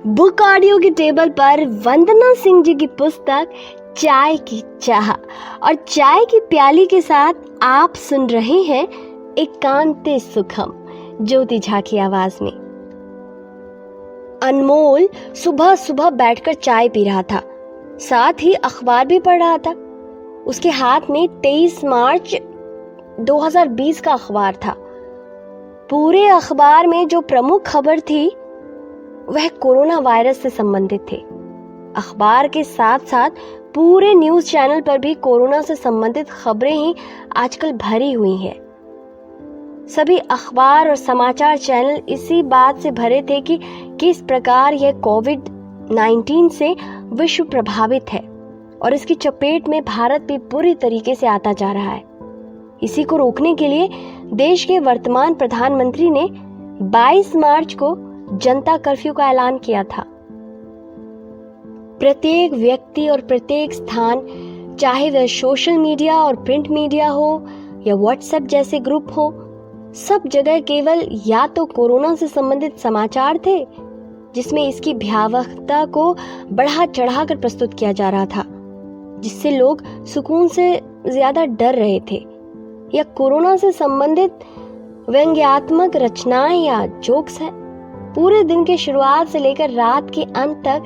Book audio की table पर वंदना सिंह जी की पुस्तक चाय की चाह और चाय की प्याली के साथ आप सुन रहे हैं एकांते सुखम ज्योति झा की आवाज में। अनमोल सुबह सुबह बैठकर चाय पी रहा था, साथ ही अखबार भी पढ़ रहा था। उसके हाथ में 23 मार्च 2020 का अखबार था। पूरे अखबार में जो प्रमुख खबर थी वह कोरोना वायरस से संबंधित थी। अखबार के साथ साथ पूरे न्यूज चैनल पर भी कोरोना से संबंधित खबरें ही आजकल भरी हुई हैं। सभी अखबार और समाचार चैनल इसी बात से भरे थे कि किस प्रकार यह कोविड-19 से विश्व प्रभावित है और इसकी चपेट में भारत भी बुरी तरीके से आता जा रहा है। इसी को रोकने के लिए देश के वर्तमान प्रधानमंत्री ने 22 मार्च को जनता कर्फ्यू का ऐलान किया था। प्रत्येक व्यक्ति और प्रत्येक स्थान, चाहे वह सोशल मीडिया और प्रिंट मीडिया हो या व्हाट्सएप जैसे ग्रुप हो, सब जगह केवल या तो कोरोना से संबंधित समाचार थे जिसमें इसकी भयावहता को बढ़ा चढ़ाकर प्रस्तुत किया जा रहा था, जिससे लोग सुकून से ज्यादा डर रहे थे, या कोरोना से संबंधित व्यंग्यात्मक रचनाएं या जोक्स हैं। पूरे दिन के शुरुआत से लेकर रात के अंत तक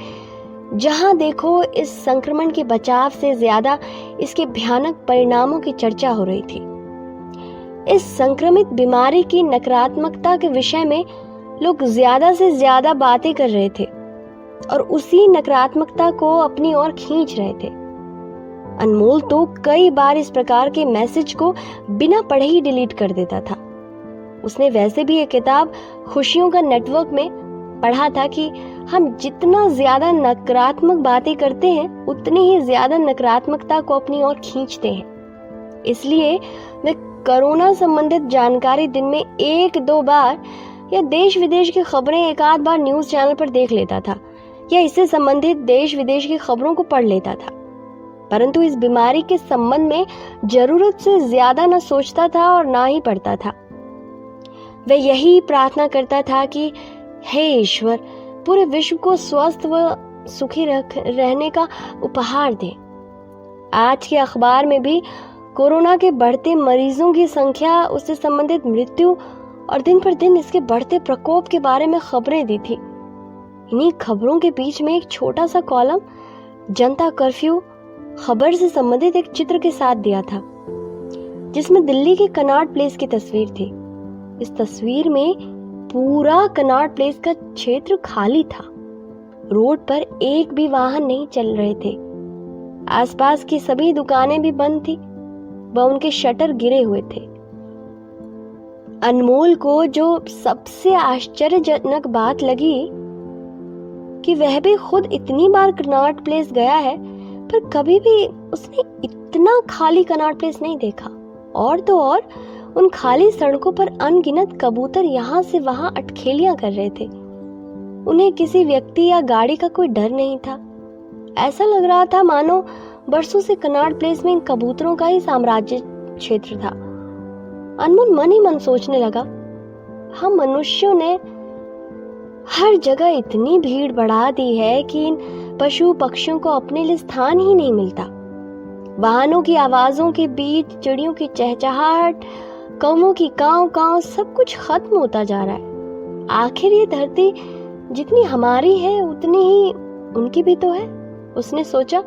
जहां देखो इस संक्रमण के बचाव से ज्यादा इसके भयानक परिणामों की चर्चा हो रही थी। इस संक्रमित बीमारी की नकारात्मकता के विषय में लोग ज्यादा से ज्यादा बातें कर रहे थे और उसी नकारात्मकता को अपनी ओर खींच रहे थे। अनमोल तो कई बार इस प्रकार के मैसेज को बिना पढ़े ही डिलीट कर देता था। उसने वैसे भी ये किताब खुशियों का नेटवर्क में पढ़ा था कि हम जितना ज्यादा नकारात्मक बातें करते हैं उतनी ही ज्यादा नकारात्मकता को अपनी ओर खींचते हैं। इसलिए वे कोरोना संबंधित जानकारी दिन में 1-2 बार या देश विदेश की खबरें एक आध बार न्यूज चैनल पर देख लेता था या इससे संबंधित देश विदेश की खबरों को पढ़ लेता था, परंतु इस बीमारी के संबंध में जरूरत से ज्यादा न सोचता था और ना ही पढ़ता था। वह यही प्रार्थना करता था कि हे ईश्वर, पूरे विश्व को स्वस्थ व सुखी रहने का उपहार दे। आज के अखबार में भी कोरोना के बढ़ते मरीजों की संख्या, उससे संबंधित मृत्यु और दिन पर दिन इसके बढ़ते प्रकोप के बारे में खबरें दी थी। इन्हीं खबरों के बीच में एक छोटा सा कॉलम जनता कर्फ्यू खबर से संबंधित एक चित्र के साथ दिया था, जिसमें दिल्ली के कनॉट प्लेस की तस्वीर थी। इस तस्वीर में पूरा कनॉट प्लेस का क्षेत्र खाली था। रोड पर एक भी वाहन नहीं चल रहे थे। आसपास की सभी दुकानें भी बंद थी व उनके शटर गिरे हुए थे। अनमोल को जो सबसे आश्चर्यजनक बात लगी कि वह भी खुद इतनी बार कनॉट प्लेस गया है, पर कभी भी उसने इतना खाली कनॉट प्लेस नहीं देखा। और तो और उन खाली सड़कों पर अनगिनत कबूतर यहाँ से वहां अटखेलियां कर रहे थे। उन्हें किसी व्यक्ति या गाड़ी का कोई डर नहीं था। ऐसा लग रहा था मानो बरसों से कनॉट प्लेस में इन कबूतरों का ही साम्राज्य क्षेत्र था। अनमोल मन ही मन सोचने लगा, हम मनुष्यों ने हर जगह इतनी भीड़ बढ़ा दी है कि इन पशु पक्षियों को अपने लिए स्थान ही नहीं मिलता। वाहनों की आवाजों के बीच चिड़ियों की चहचहाहट, कौवों की कांव कांव, सब कुछ खत्म होता जा रहा है। आखिर ये धरती जितनी हमारी है उतनी ही उनकी भी तो है, उसने सोचा।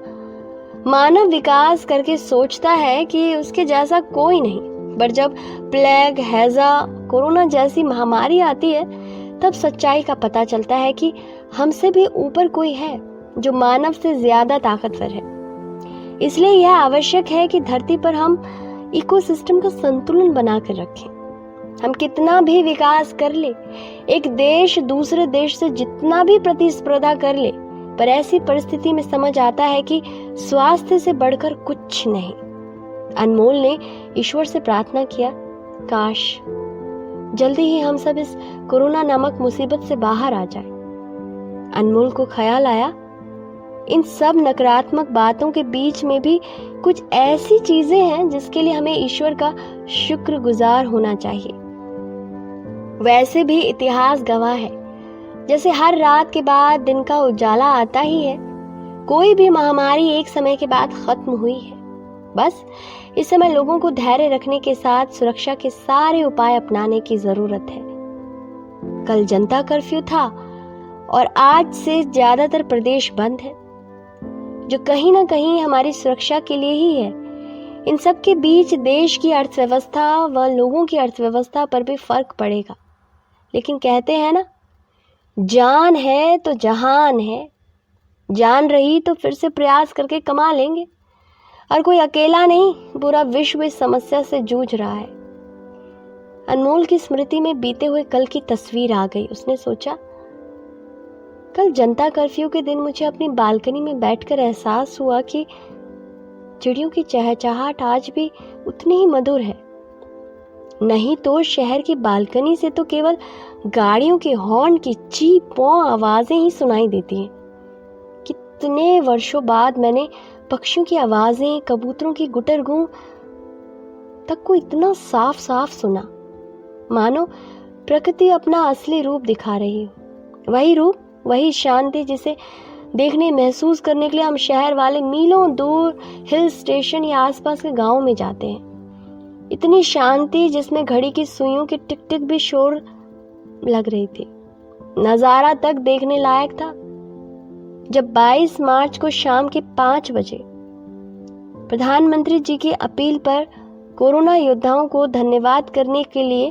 मानव विकास करके सोचता है कि उसके जैसा कोई नहीं, पर जब प्लेग, हैजा, कोरोना जैसी महामारी आती है तब सच्चाई का पता चलता है कि हमसे भी ऊपर कोई है जो मानव से ज्यादा ताकतवर है। इसलिए यह आवश्यक है कि धरती पर हम इकोसिस्टम का संतुलन बनाकर रखें। हम कितना भी विकास कर ले, एक देश दूसरे देश से जितना भी प्रतिस्पर्धा कर ले, पर ऐसी परिस्थिति में समझ आता है कि स्वास्थ्य से बढ़कर कुछ नहीं। अनमोल ने ईश्वर से प्रार्थना किया, काश जल्दी ही हम सब इस कोरोना नामक मुसीबत से बाहर आ जाए। अनमोल को ख्याल आया, इन सब नकारात्मक बातों के बीच में भी कुछ ऐसी चीजें हैं जिसके लिए हमें ईश्वर का शुक्रगुजार होना चाहिए। वैसे भी इतिहास गवाह है, जैसे हर रात के बाद दिन का उजाला आता ही है, कोई भी महामारी एक समय के बाद खत्म हुई है। बस इस समय लोगों को धैर्य रखने के साथ सुरक्षा के सारे उपाय अपनाने की जरूरत है। कल जनता कर्फ्यू था और आज से ज्यादातर प्रदेश बंद है, जो कहीं ना कहीं हमारी सुरक्षा के लिए ही है। इन सब के बीच देश की अर्थव्यवस्था व लोगों की अर्थव्यवस्था पर भी फर्क पड़ेगा। लेकिन कहते हैं ना, जान है तो जहान है, जान रही तो फिर से प्रयास करके कमा लेंगे। और कोई अकेला नहीं, पूरा विश्व इस समस्या से जूझ रहा है। अनमोल की स्मृति में बीते हुए कल की तस्वीर आ गई। उसने सोचा, कल जनता कर्फ्यू के दिन मुझे अपनी बालकनी में बैठकर एहसास हुआ कि चिड़ियों की चहचहाहट आज भी उतनी ही मधुर है। नहीं तो शहर की बालकनी से तो केवल गाड़ियों के हॉर्न की ची पौ आवाजें ही सुनाई देती हैं। कितने वर्षों बाद मैंने पक्षियों की आवाजें, कबूतरों की गुटर गूं तक को इतना साफ साफ सुना, मानो प्रकृति अपना असली रूप दिखा रही हो। वही रूप, वही शांति जिसे देखने, महसूस करने के लिए हम शहर वाले मीलों दूर हिल स्टेशन या आसपास के गांव में जाते हैं। इतनी शांति जिसमें घड़ी की सुइयों की टिक टिक भी शोर लग रही थी। नजारा तक देखने लायक था जब 22 मार्च को शाम के 5 बजे प्रधानमंत्री जी की अपील पर कोरोना योद्धाओं को धन्यवाद करने के लिए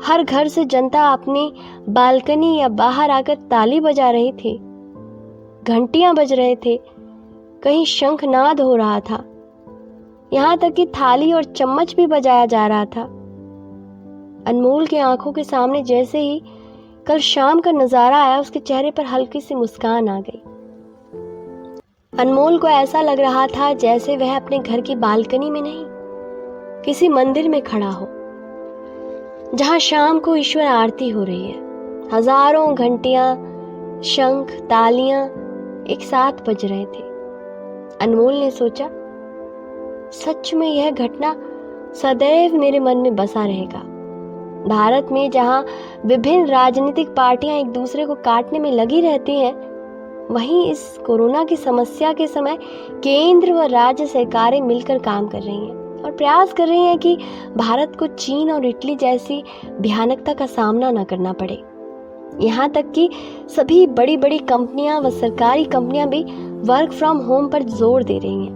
हर घर से जनता अपनी बालकनी या बाहर आकर ताली बजा रही थी, घंटियां बज रहे थे, कहीं शंखनाद हो रहा था, यहाँ तक कि थाली और चम्मच भी बजाया जा रहा था। अनमोल की आंखों के सामने जैसे ही कल शाम का नजारा आया, उसके चेहरे पर हल्की सी मुस्कान आ गई। अनमोल को ऐसा लग रहा था जैसे वह अपने घर की बालकनी में नहीं, किसी मंदिर में खड़ा हो, जहां शाम को ईश्वर आरती हो रही है। हजारों घंटियां, शंख, तालियां एक साथ बज रहे थे। अनमोल ने सोचा, सच में यह घटना सदैव मेरे मन में बसा रहेगा। भारत में जहां विभिन्न राजनीतिक पार्टियां एक दूसरे को काटने में लगी रहती हैं, वहीं इस कोरोना की समस्या के समय केंद्र व राज्य सरकारें मिलकर काम कर रही हैं और प्रयास कर रही हैं कि भारत को चीन और इटली जैसी भयानकता का सामना न करना पड़े। यहाँ तक कि सभी बड़ी बड़ी कंपनियां व सरकारी कंपनियां भी वर्क फ्रॉम होम पर जोर दे रही हैं।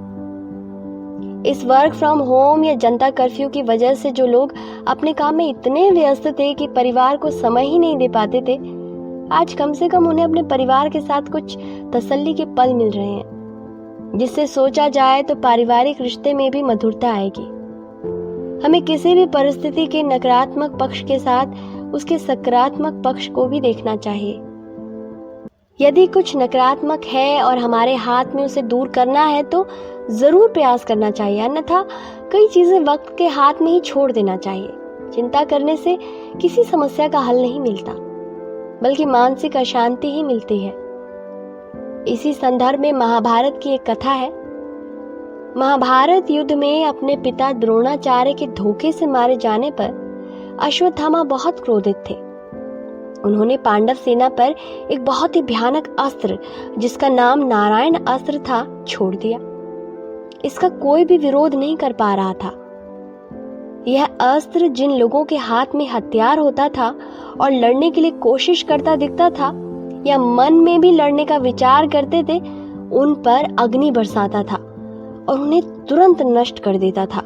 इस वर्क फ्रॉम होम या जनता कर्फ्यू की वजह से जो लोग अपने काम में इतने व्यस्त थे कि परिवार को समय ही नहीं दे पाते थे, आज कम से कम उन्हें अपने परिवार के साथ कुछ तसल्ली के पल मिल रहे हैं, जिससे सोचा जाए तो पारिवारिक रिश्ते में भी मधुरता आएगी। हमें किसी भी परिस्थिति के नकारात्मक पक्ष के साथ उसके सकारात्मक पक्ष को भी देखना चाहिए। यदि कुछ नकारात्मक है और हमारे हाथ में उसे दूर करना है तो जरूर प्रयास करना चाहिए, अन्यथा कई चीजें वक्त के हाथ में ही छोड़ देना चाहिए। चिंता करने से किसी समस्या का हल नहीं मिलता, बल्कि मानसिक अशांति ही मिलती है। इसी संदर्भ में महाभारत की एक कथा है। महाभारत युद्ध में अपने पिता द्रोणाचार्य के धोखे से मारे जाने पर अश्वत्थामा बहुत क्रोधित थे। उन्होंने पांडव सेना पर एक बहुत ही भयानक अस्त्र, जिसका नाम नारायण अस्त्र था, छोड़ दिया। इसका कोई भी विरोध नहीं कर पा रहा था। यह अस्त्र जिन लोगों के हाथ में हथियार होता था और लड़ने के लिए कोशिश करता दिखता था या मन में भी लड़ने का विचार करते थे, उन पर अग्नि बरसाता था और उन्हें तुरंत नष्ट कर देता था।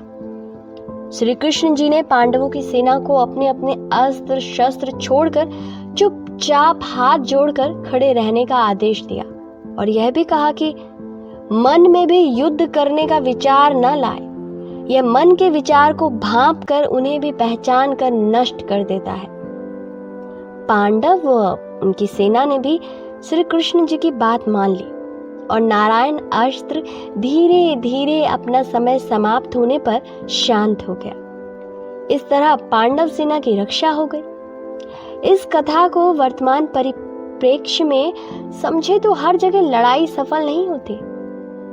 श्री कृष्ण जी ने पांडवों की सेना को अपने अपने अस्त्र शस्त्र छोड़कर चुपचाप हाथ जोड़कर खड़े रहने का आदेश दिया और यह भी कहा कि मन में भी युद्ध करने का विचार न लाए। यह मन के विचार को भांप कर उन्हें भी पहचान कर नष्ट कर देता है। पांडव व उनकी सेना ने भी श्री कृष्ण जी की बात मान ली और नारायण अस्त्र धीरे धीरे अपना समय समाप्त होने पर शांत हो गया। इस तरह पांडव सेना की रक्षा हो गई। इस कथा को वर्तमान परिप्रेक्ष्य में समझे तो हर जगह लड़ाई सफल नहीं होती।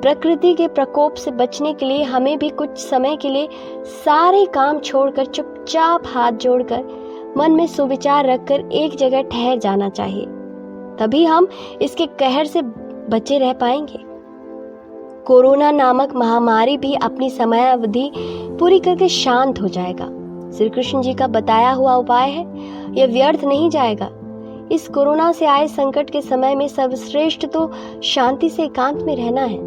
प्रकृति के प्रकोप से बचने के लिए हमें भी कुछ समय के लिए सारे काम छोड़कर चुपचाप हाथ जोड़कर मन में सुविचार रखकर एक जगह ठहर जाना चाहिए तभी हम इसके कहर से बचे रह पाएंगे। कोरोना नामक महामारी भी अपनी समय अवधि पूरी करके शांत हो जाएगा। श्री कृष्ण जी का बताया हुआ उपाय है, यह व्यर्थ नहीं जाएगा। इस कोरोना से आए संकट के समय में सर्वश्रेष्ठ तो शांति से एकांत में रहना है,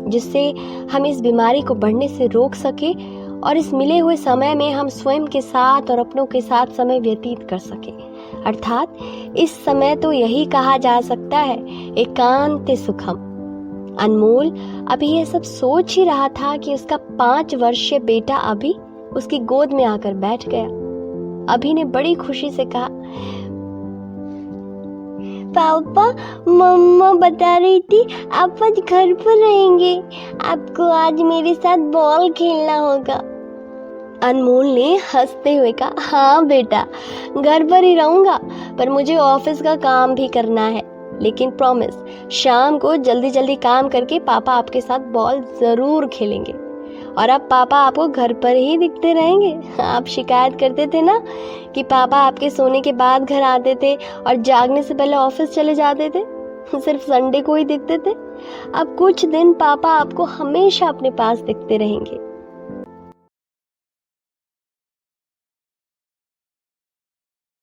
जिससे हम इस बीमारी को बढ़ने से रोक सके और इस मिले हुए समय में हम स्वयं के साथ और अपनों के साथ समय व्यतीत कर सके। अर्थात इस समय तो यही कहा जा सकता है, एकांत सुखम। अनमोल अभी यह सब सोच ही रहा था कि उसका 5 वर्षीय बेटा अभी उसकी गोद में आकर बैठ गया। अभी ने बड़ी खुशी से कहा, पापा, मम्मा बता रही थी आप आज घर पर रहेंगे, आपको आज मेरे साथ बॉल खेलना होगा। अनमोल ने हंसते हुए कहा, हाँ बेटा, घर पर ही रहूंगा, पर मुझे ऑफिस का काम भी करना है, लेकिन प्रॉमिस, शाम को जल्दी जल्दी काम करके पापा आपके साथ बॉल जरूर खेलेंगे। और अब पापा आपको घर पर ही दिखते रहेंगे। आप शिकायत करते थे ना कि पापा आपके सोने के बाद घर आते थे और जागने से पहले ऑफिस चले जाते थे, सिर्फ संडे को ही दिखते थे। अब कुछ दिन पापा आपको हमेशा अपने पास दिखते रहेंगे।